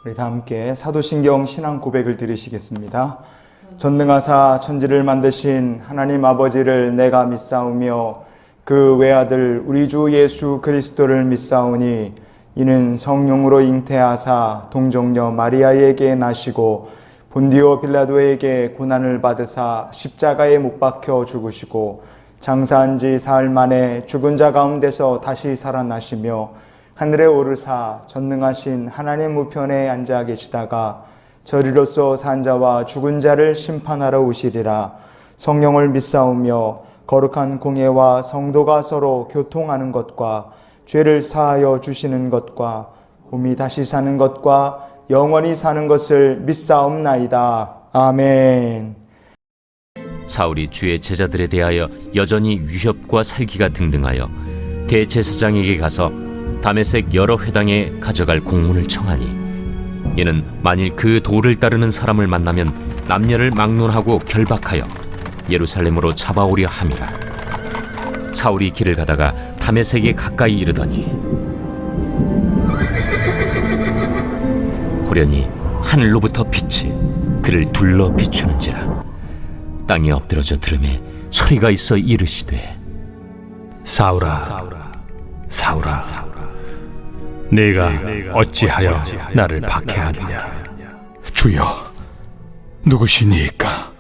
우리 다 함께 사도신경 신앙 고백을 드리시겠습니다. 전능하사 천지를 만드신 하나님 아버지를 내가 믿사오며 그 외아들 우리 주 예수 그리스도를 믿사오니 이는 성령으로 잉태하사 동정녀 마리아에게 나시고 본디오 빌라도에게 고난을 받으사 십자가에 못 박혀 죽으시고 장사한 지 사흘 만에 죽은 자 가운데서 다시 살아나시며 하늘에 오르사 전능하신 하나님 우편에 앉아 계시다가 저리로서 산 자와 죽은 자를 심판하러 오시리라. 성령을 믿사오며 거룩한 공예와 성도가 서로 교통하는 것과 죄를 사하여 주시는 것과 몸이 다시 사는 것과 영원히 사는 것을 믿사옵나이다. 아멘. 사울이 주의 제자들에 대하여 여전히 위협과 살기가 등등하여 대제사장에게 가서 다메섹 여러 회당에 가져갈 공문을 청하니 이는 만일 그 도를 따르는 사람을 만나면 남녀를 막론하고 결박하여 예루살렘으로 잡아오려 함이라. 사울이 길을 가다가 다메섹에 가까이 이르더니 호련히 하늘로부터 빛이 그를 둘러 비추는지라. 땅에 엎드러져 들음에 소리가 있어 이르시되 사울아, 사울아, 네가 어찌하여 나를 박해하느냐? 주여, 누구시니까?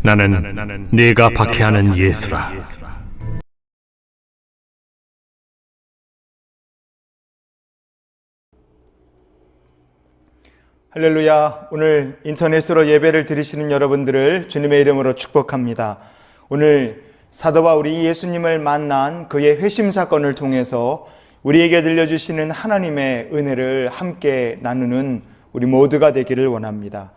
나는 네가 박해하는 예수라. 할렐루야. 오늘 인터넷으로 예배를 드리시는 여러분들을 주님의 이름으로 축복합니다. 오늘 사도와 우리 예수님을 만난 그의 회심 사건을 통해서 우리에게 들려주시는 하나님의 은혜를 함께 나누는 우리 모두가 되기를 원합니다.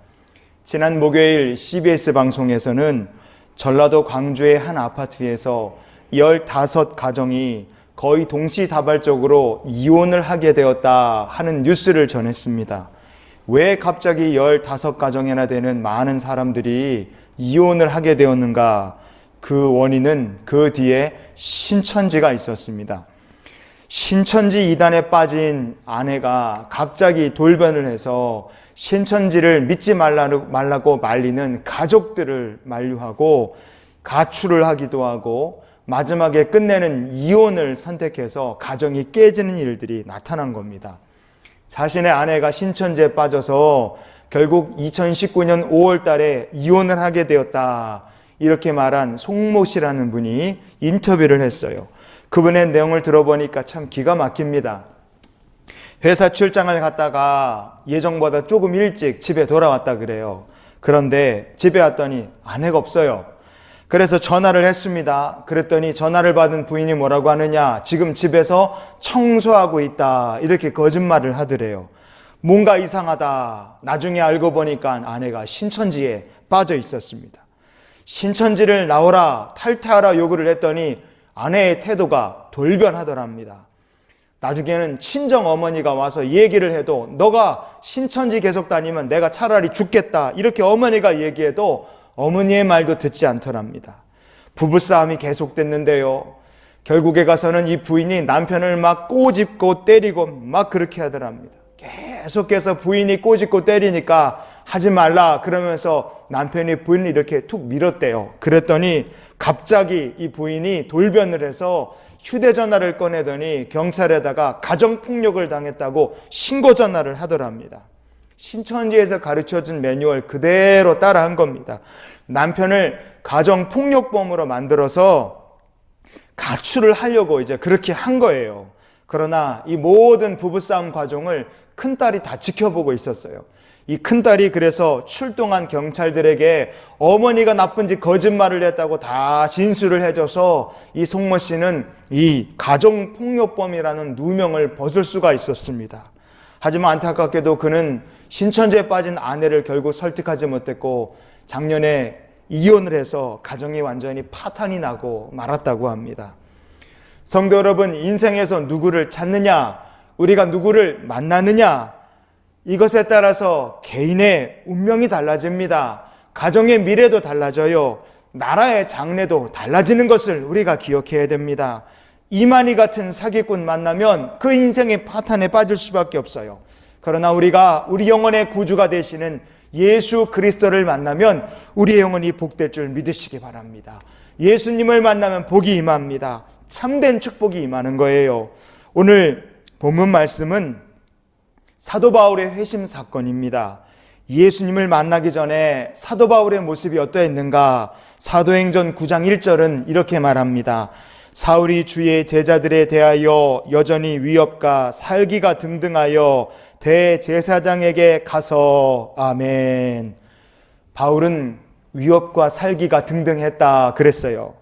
지난 목요일 CBS 방송에서는 전라도 광주의 한 아파트에서 15가정이 거의 동시다발적으로 이혼을 하게 되었다 하는 뉴스를 전했습니다. 왜 갑자기 15가정이나 되는 많은 사람들이 이혼을 하게 되었는가? 그 원인은 그 뒤에 신천지가 있었습니다. 신천지 이단에 빠진 아내가 갑자기 돌변을 해서 신천지를 믿지 말라고 말리는 가족들을 만류하고 가출을 하기도 하고 마지막에 끝내는 이혼을 선택해서 가정이 깨지는 일들이 나타난 겁니다. 자신의 아내가 신천지에 빠져서 결국 2019년 5월 달에 이혼을 하게 되었다. 이렇게 말한 송모 씨라는 분이 인터뷰를 했어요. 그분의 내용을 들어보니까 참 기가 막힙니다. 회사 출장을 갔다가 예정보다 조금 일찍 집에 돌아왔다 그래요. 그런데 집에 왔더니 아내가 없어요. 그래서 전화를 했습니다. 그랬더니 전화를 받은 부인이 뭐라고 하느냐? 지금 집에서 청소하고 있다. 이렇게 거짓말을 하더래요. 뭔가 이상하다. 나중에 알고 보니까 아내가 신천지에 빠져 있었습니다. 신천지를 나오라, 탈퇴하라 요구를 했더니 아내의 태도가 돌변하더랍니다. 나중에는 친정 어머니가 와서 얘기를 해도 너가 신천지 계속 다니면 내가 차라리 죽겠다. 이렇게 어머니가 얘기해도 어머니의 말도 듣지 않더랍니다. 부부싸움이 계속됐는데요. 결국에 가서는 이 부인이 남편을 막 꼬집고 때리고 막 그렇게 하더랍니다. 계속해서 부인이 꼬집고 때리니까 하지 말라 그러면서 남편이 부인을 이렇게 툭 밀었대요. 그랬더니 갑자기 이 부인이 돌변을 해서 휴대전화를 꺼내더니 경찰에다가 가정폭력을 당했다고 신고전화를 하더랍니다. 신천지에서 가르쳐준 매뉴얼 그대로 따라한 겁니다. 남편을 가정폭력범으로 만들어서 가출을 하려고 이제 그렇게 한 거예요. 그러나 이 모든 부부싸움 과정을 큰딸이 다 지켜보고 있었어요. 이 큰딸이 그래서 출동한 경찰들에게 어머니가 나쁜 짓 거짓말을 했다고 다 진술을 해줘서 이 송모 씨는 이 가정폭력범이라는 누명을 벗을 수가 있었습니다. 하지만 안타깝게도 그는 신천지에 빠진 아내를 결국 설득하지 못했고 작년에 이혼을 해서 가정이 완전히 파탄이 나고 말았다고 합니다. 성도 여러분, 인생에서 누구를 찾느냐, 우리가 누구를 만나느냐, 이것에 따라서 개인의 운명이 달라집니다. 가정의 미래도 달라져요. 나라의 장래도 달라지는 것을 우리가 기억해야 됩니다. 이만희 같은 사기꾼 만나면 그 인생의 파탄에 빠질 수밖에 없어요. 그러나 우리가 우리 영혼의 구주가 되시는 예수 그리스도를 만나면 우리의 영혼이 복될 줄 믿으시기 바랍니다. 예수님을 만나면 복이 임합니다. 참된 축복이 임하는 거예요. 오늘 본문 말씀은 사도 바울의 회심 사건입니다. 예수님을 만나기 전에 사도 바울의 모습이 어떠했는가? 사도행전 9장 1절은 이렇게 말합니다. 사울이 주의 제자들에 대하여 여전히 위협과 살기가 등등하여 대제사장에게 가서 아멘. 바울은 위협과 살기가 등등했다 그랬어요.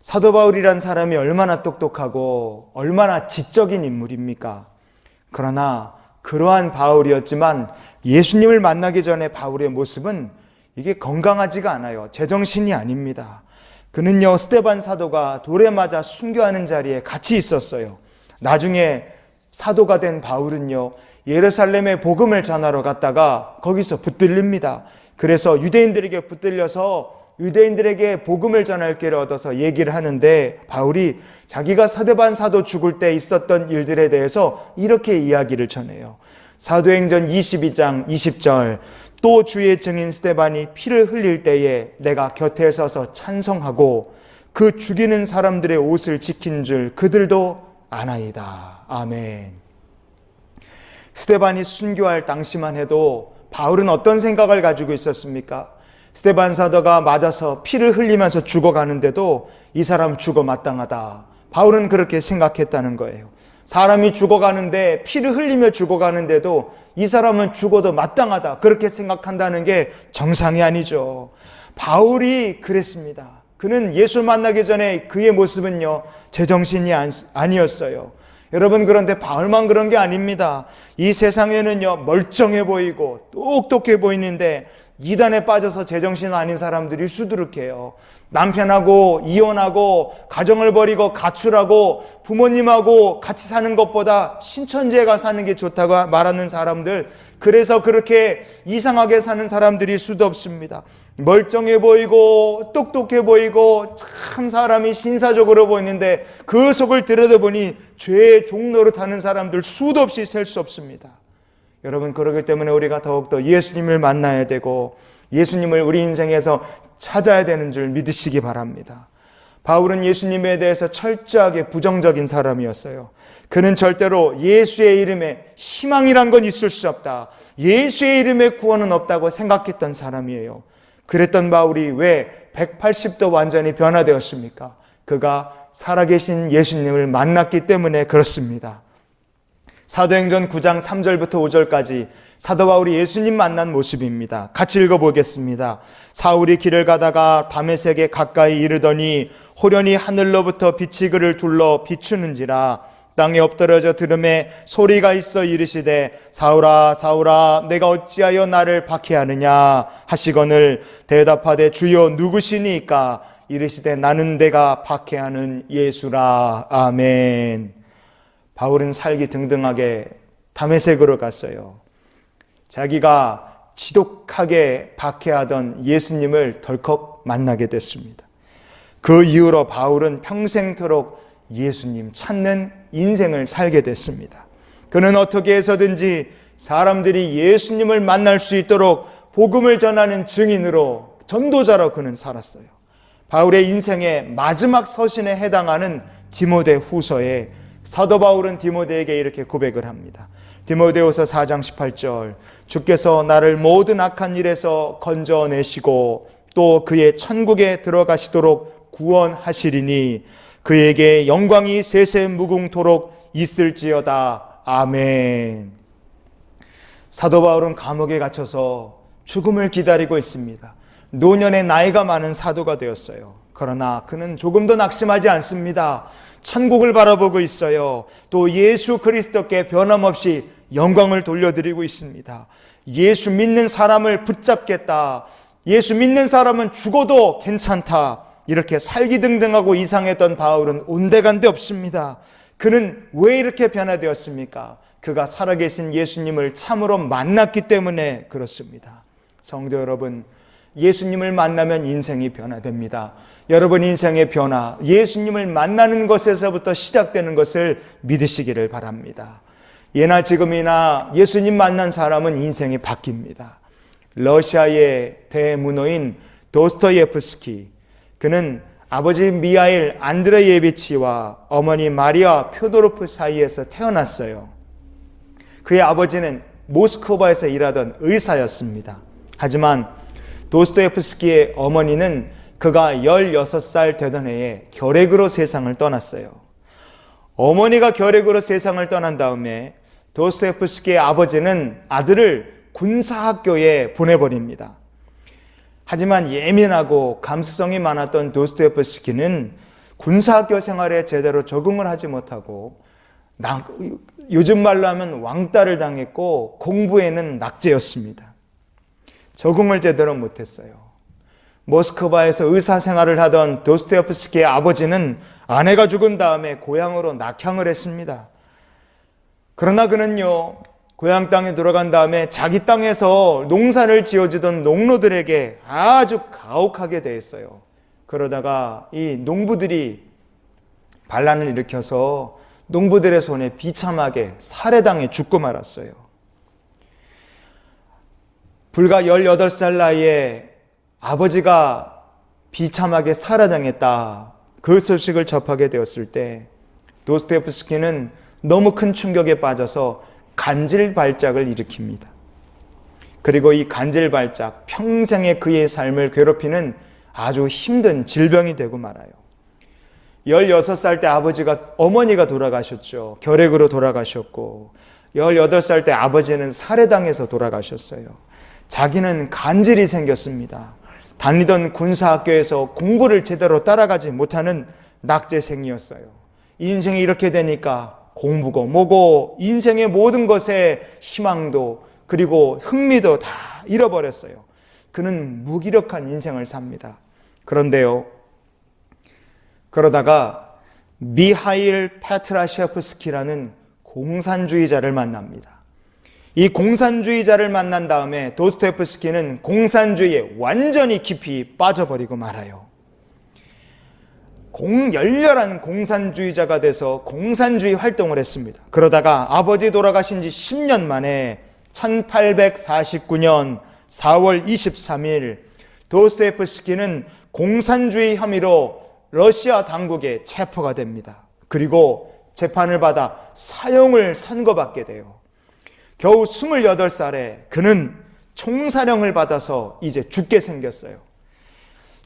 사도 바울이란 사람이 얼마나 똑똑하고 얼마나 지적인 인물입니까? 그러나 그러한 바울이었지만 예수님을 만나기 전에 바울의 모습은 이게 건강하지가 않아요. 제정신이 아닙니다. 그는요, 스데반 사도가 돌에 맞아 순교하는 자리에 같이 있었어요. 나중에 사도가 된 바울은요, 예루살렘에 복음을 전하러 갔다가 거기서 붙들립니다. 그래서 유대인들에게 붙들려서 유대인들에게 복음을 전할 기회를 얻어서 얘기를 하는데, 바울이 자기가 스데반 사도 죽을 때 있었던 일들에 대해서 이렇게 이야기를 전해요. 사도행전 22장 20절, 또 주의 증인 스데반이 피를 흘릴 때에 내가 곁에 서서 찬송하고 그 죽이는 사람들의 옷을 지킨 줄 그들도 아나이다. 아멘. 스데반이 순교할 당시만 해도 바울은 어떤 생각을 가지고 있었습니까? 스데반 사도가 맞아서 피를 흘리면서 죽어가는데도 이 사람 죽어 마땅하다. 바울은 그렇게 생각했다는 거예요. 사람이 죽어가는데, 피를 흘리며 죽어가는데도 이 사람은 죽어도 마땅하다, 그렇게 생각한다는 게 정상이 아니죠. 바울이 그랬습니다. 그는 예수 만나기 전에 그의 모습은요, 제정신이 아니었어요. 여러분, 그런데 바울만 그런 게 아닙니다. 이 세상에는요, 멀쩡해 보이고 똑똑해 보이는데 이단에 빠져서 제정신 아닌 사람들이 수두룩해요. 남편하고 이혼하고 가정을 버리고 가출하고 부모님하고 같이 사는 것보다 신천지에 사는 게 좋다고 말하는 사람들, 그래서 그렇게 이상하게 사는 사람들이 수도 없습니다. 멀쩡해 보이고 똑똑해 보이고 참 사람이 신사적으로 보이는데 그 속을 들여다보니 죄의 종노릇 하는 사람들 수도 없이 셀 수 없습니다. 여러분, 그렇기 때문에 우리가 더욱더 예수님을 만나야 되고 예수님을 우리 인생에서 찾아야 되는 줄 믿으시기 바랍니다. 바울은 예수님에 대해서 철저하게 부정적인 사람이었어요. 그는 절대로 예수의 이름에 희망이란 건 있을 수 없다, 예수의 이름에 구원은 없다고 생각했던 사람이에요. 그랬던 바울이 왜 180도 완전히 변화되었습니까? 그가 살아계신 예수님을 만났기 때문에 그렇습니다. 사도행전 9장 3절부터 5절까지 사도 바울이 예수님 만난 모습입니다. 같이 읽어보겠습니다. 사울이 길을 가다가 다메섹에 가까이 이르더니 호련히 하늘로부터 빛이 그를 둘러 비추는지라 땅에 엎드려져 들음에 소리가 있어 이르시되 사울아 사울아 내가 어찌하여 나를 박해하느냐 하시거늘 대답하되 주여 누구시니까 이르시되 나는 내가 박해하는 예수라. 아멘. 바울은 살기 등등하게 다메섹으로 갔어요. 자기가 지독하게 박해하던 예수님을 덜컥 만나게 됐습니다. 그 이후로 바울은 평생토록 예수님 찾는 인생을 살게 됐습니다. 그는 어떻게 해서든지 사람들이 예수님을 만날 수 있도록 복음을 전하는 증인으로, 전도자로 그는 살았어요. 바울의 인생의 마지막 서신에 해당하는 디모데 후서에 사도 바울은 디모데에게 이렇게 고백을 합니다. 디모데후서 4장 18절, 주께서 나를 모든 악한 일에서 건져내시고 또 그의 천국에 들어가시도록 구원하시리니 그에게 영광이 세세 무궁토록 있을지어다. 아멘. 사도 바울은 감옥에 갇혀서 죽음을 기다리고 있습니다. 노년의 나이가 많은 사도가 되었어요. 그러나 그는 조금도 낙심하지 않습니다. 천국을 바라보고 있어요. 또 예수 그리스도께 변함없이 영광을 돌려드리고 있습니다. 예수 믿는 사람을 붙잡겠다, 예수 믿는 사람은 죽어도 괜찮다, 이렇게 살기등등하고 이상했던 바울은 온데간데 없습니다. 그는 왜 이렇게 변화되었습니까? 그가 살아계신 예수님을 참으로 만났기 때문에 그렇습니다. 성도 여러분, 예수님을 만나면 인생이 변화됩니다. 여러분 인생의 변화, 예수님을 만나는 것에서부터 시작되는 것을 믿으시기를 바랍니다. 예나 지금이나 예수님 만난 사람은 인생이 바뀝니다. 러시아의 대문호인 도스토예프스키, 그는 아버지 미하일 안드레예비치와 어머니 마리아 표도로프 사이에서 태어났어요. 그의 아버지는 모스크바에서 일하던 의사였습니다. 하지만 도스토예프스키의 어머니는 그가 16살 되던 해에 결핵으로 세상을 떠났어요. 어머니가 결핵으로 세상을 떠난 다음에 도스토예프스키의 아버지는 아들을 군사학교에 보내버립니다. 하지만 예민하고 감수성이 많았던 도스토예프스키는 군사학교 생활에 제대로 적응을 하지 못하고 요즘 말로 하면 왕따를 당했고 공부에는 낙제였습니다. 적응을 제대로 못했어요. 모스크바에서 의사 생활을 하던 도스토예프스키의 아버지는 아내가 죽은 다음에 고향으로 낙향을 했습니다. 그러나 그는요, 고향 땅에 돌아간 다음에 자기 땅에서 농사를 지어주던 농노들에게 아주 가혹하게 대했어요. 그러다가 이 농부들이 반란을 일으켜서 농부들의 손에 비참하게 살해당해 죽고 말았어요. 불과 18살 나이에 아버지가 비참하게 살해당했다, 그 소식을 접하게 되었을 때 도스토예프스키는 너무 큰 충격에 빠져서 간질발작을 일으킵니다. 그리고 이 간질발작, 평생의 그의 삶을 괴롭히는 아주 힘든 질병이 되고 말아요. 16살 때 어머니가 돌아가셨죠. 결핵으로 돌아가셨고, 18살 때 아버지는 살해당해서 돌아가셨어요. 자기는 간질이 생겼습니다. 다니던 군사학교에서 공부를 제대로 따라가지 못하는 낙제생이었어요. 인생이 이렇게 되니까 공부고 뭐고 인생의 모든 것에 희망도 그리고 흥미도 다 잃어버렸어요. 그는 무기력한 인생을 삽니다. 그런데요, 그러다가 미하일 페트라시아프스키라는 공산주의자를 만납니다. 이 공산주의자를 만난 다음에 도스토예프스키는 공산주의에 완전히 깊이 빠져버리고 말아요. 열렬한 공산주의자가 돼서 공산주의 활동을 했습니다. 그러다가 아버지 돌아가신 지 10년 만에 1849년 4월 23일 도스토예프스키는 공산주의 혐의로 러시아 당국에 체포가 됩니다. 그리고 재판을 받아 사형을 선고받게 돼요. 겨우 28살에 그는 총사령을 받아서 이제 죽게 생겼어요.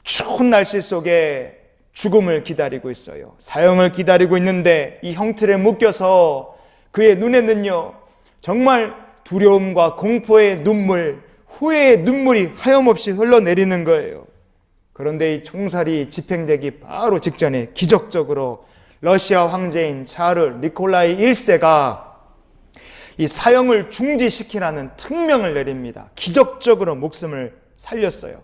추운 날씨 속에 죽음을 기다리고 있어요. 사형을 기다리고 있는데 이 형틀에 묶여서 그의 눈에는요, 정말 두려움과 공포의 눈물, 후회의 눈물이 하염없이 흘러내리는 거예요. 그런데 이 총살이 집행되기 바로 직전에 기적적으로 러시아 황제인 차르 니콜라이 1세가 이 사형을 중지시키라는 특명을 내립니다. 기적적으로 목숨을 살렸어요.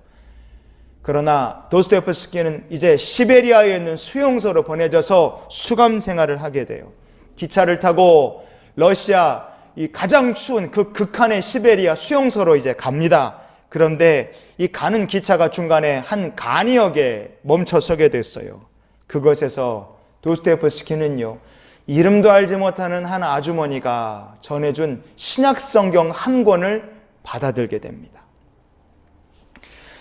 그러나 도스토예프스키는 이제 시베리아에 있는 수용소로 보내져서 수감 생활을 하게 돼요. 기차를 타고 러시아 이 가장 추운 그 극한의 시베리아 수용소로 이제 갑니다. 그런데 이 가는 기차가 중간에 한 간이역에 멈춰 서게 됐어요. 그것에서 도스토예프스키는요, 이름도 알지 못하는 한 아주머니가 전해준 신약성경 한 권을 받아들게 됩니다.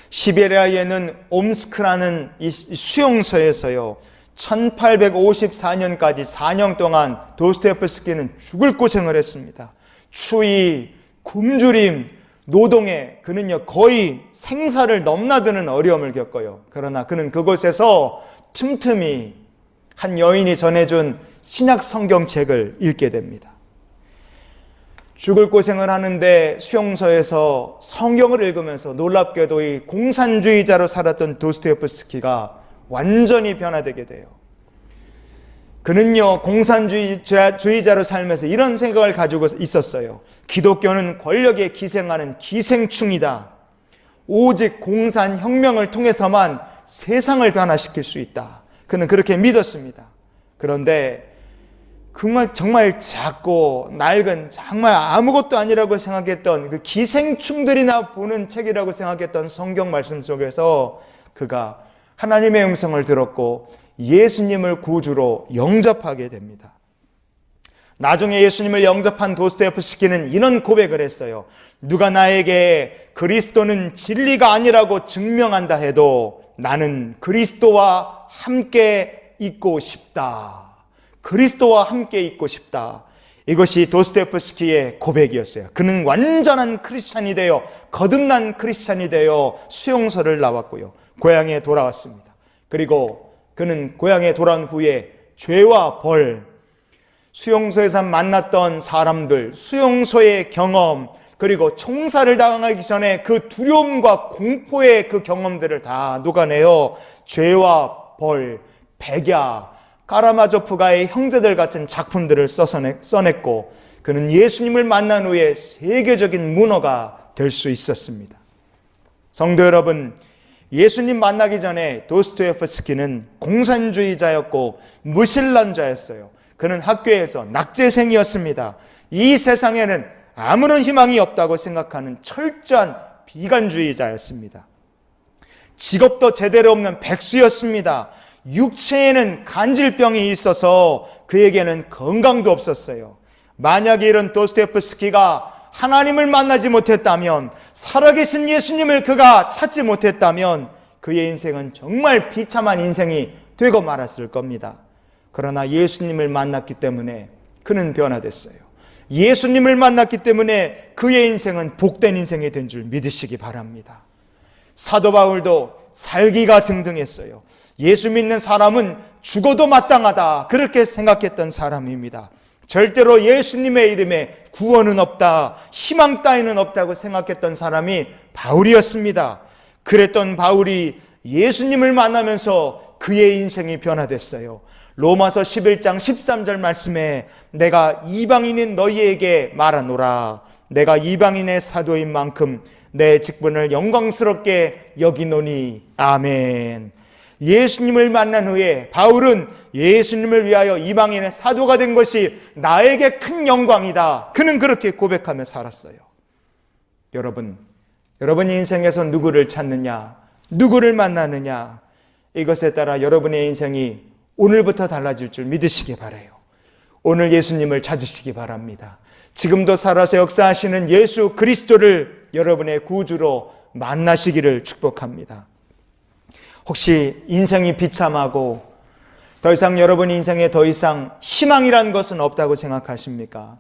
시베리아에는 옴스크라는 이 수용소에서요, 1854년까지 4년 동안 도스토예프스키는 죽을 고생을 했습니다. 추위, 굶주림, 노동에 그는요 거의 생사를 넘나드는 어려움을 겪어요. 그러나 그는 그곳에서 틈틈이 한 여인이 전해준 신약 성경책을 읽게 됩니다. 죽을 고생을 하는데 수용소에서 성경을 읽으면서 놀랍게도 이 공산주의자로 살았던 도스토예프스키가 완전히 변화되게 돼요. 그는요 공산주의자로 살면서 이런 생각을 가지고 있었어요. 기독교는 권력에 기생하는 기생충이다. 오직 공산혁명을 통해서만 세상을 변화시킬 수 있다. 그는 그렇게 믿었습니다. 그런데 정말 작고 낡은 정말 아무것도 아니라고 생각했던 그 기생충들이나 보는 책이라고 생각했던 성경 말씀 속에서 그가 하나님의 음성을 들었고 예수님을 구주로 영접하게 됩니다. 나중에 예수님을 영접한 도스토옙스키는 이런 고백을 했어요. 누가 나에게 그리스도는 진리가 아니라고 증명한다 해도 나는 그리스도와 함께 있고 싶다. 그리스도와 함께 있고 싶다. 이것이 도스토옙스키의 고백이었어요. 그는 완전한 크리스찬이 되어 거듭난 크리스찬이 되어 수용소를 나왔고요. 고향에 돌아왔습니다. 그리고 그는 고향에 돌아온 후에 죄와 벌, 수용소에서 만났던 사람들, 수용소의 경험, 그리고 총살을 당하기 전에 그 두려움과 공포의 그 경험들을 다 녹아내어 죄와 벌, 백야, 카라마조프가의 형제들 같은 작품들을 써냈고 그는 예수님을 만난 후에 세계적인 문어가 될 수 있었습니다. 성도 여러분, 예수님 만나기 전에 도스토옙스키는 공산주의자였고 무신론자였어요. 그는 학교에서 낙제생이었습니다. 이 세상에는 아무런 희망이 없다고 생각하는 철저한 비관주의자였습니다. 직업도 제대로 없는 백수였습니다. 육체에는 간질병이 있어서 그에게는 건강도 없었어요. 만약에 이런 도스토옙스키가 하나님을 만나지 못했다면, 살아계신 예수님을 그가 찾지 못했다면 그의 인생은 정말 비참한 인생이 되고 말았을 겁니다. 그러나 예수님을 만났기 때문에 그는 변화됐어요. 예수님을 만났기 때문에 그의 인생은 복된 인생이 된 줄 믿으시기 바랍니다. 사도 바울도 살기가 등등했어요. 예수 믿는 사람은 죽어도 마땅하다, 그렇게 생각했던 사람입니다. 절대로 예수님의 이름에 구원은 없다, 희망 따위는 없다고 생각했던 사람이 바울이었습니다. 그랬던 바울이 예수님을 만나면서 그의 인생이 변화됐어요. 로마서 11장 13절 말씀에 내가 이방인인 너희에게 말하노라. 내가 이방인의 사도인 만큼 내 직분을 영광스럽게 여기노니. 아멘. 예수님을 만난 후에 바울은 예수님을 위하여 이방인의 사도가 된 것이 나에게 큰 영광이다. 그는 그렇게 고백하며 살았어요. 여러분, 여러분 인생에서 누구를 찾느냐, 누구를 만나느냐, 이것에 따라 여러분의 인생이 오늘부터 달라질 줄 믿으시기 바라요. 오늘 예수님을 찾으시기 바랍니다. 지금도 살아서 역사하시는 예수 그리스도를 여러분의 구주로 만나시기를 축복합니다. 혹시 인생이 비참하고 더 이상 여러분 인생에 더 이상 희망이란 것은 없다고 생각하십니까?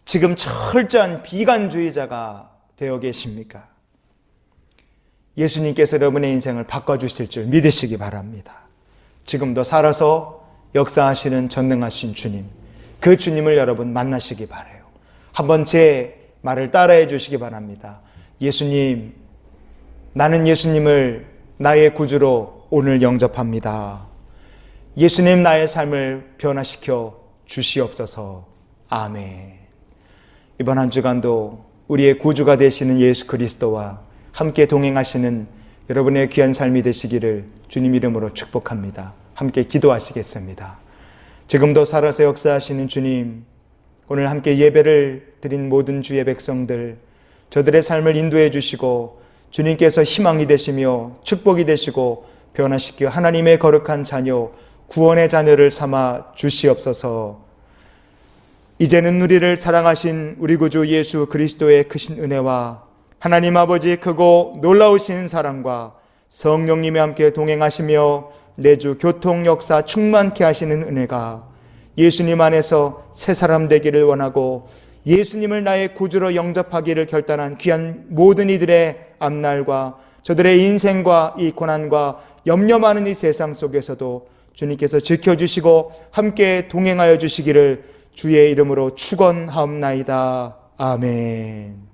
지금 철저한 비관주의자가 되어 계십니까? 예수님께서 여러분의 인생을 바꿔주실 줄 믿으시기 바랍니다. 지금도 살아서 역사하시는 전능하신 주님, 그 주님을 여러분 만나시기 바라요. 한번 제 말을 따라해 주시기 바랍니다. 예수님, 나는 예수님을 나의 구주로 오늘 영접합니다. 예수님, 나의 삶을 변화시켜 주시옵소서. 아멘. 이번 한 주간도 우리의 구주가 되시는 예수 그리스도와 함께 동행하시는 여러분의 귀한 삶이 되시기를 주님 이름으로 축복합니다. 함께 기도하시겠습니다. 지금도 살아서 역사하시는 주님, 오늘 함께 예배를 드린 모든 주의 백성들, 저들의 삶을 인도해 주시고 주님께서 희망이 되시며 축복이 되시고 변화시켜 하나님의 거룩한 자녀, 구원의 자녀를 삼아 주시옵소서. 이제는 우리를 사랑하신 우리 구주 예수 그리스도의 크신 은혜와 하나님 아버지의 크고 놀라우신 사랑과 성령님이 함께 동행하시며 내주 교통 역사 충만케 하시는 은혜가 예수님 안에서 새 사람 되기를 원하고 예수님을 나의 구주로 영접하기를 결단한 귀한 모든 이들의 앞날과 저들의 인생과 이 고난과 염려 많은 이 세상 속에서도 주님께서 지켜주시고 함께 동행하여 주시기를 주의 이름으로 축원하옵나이다. 아멘.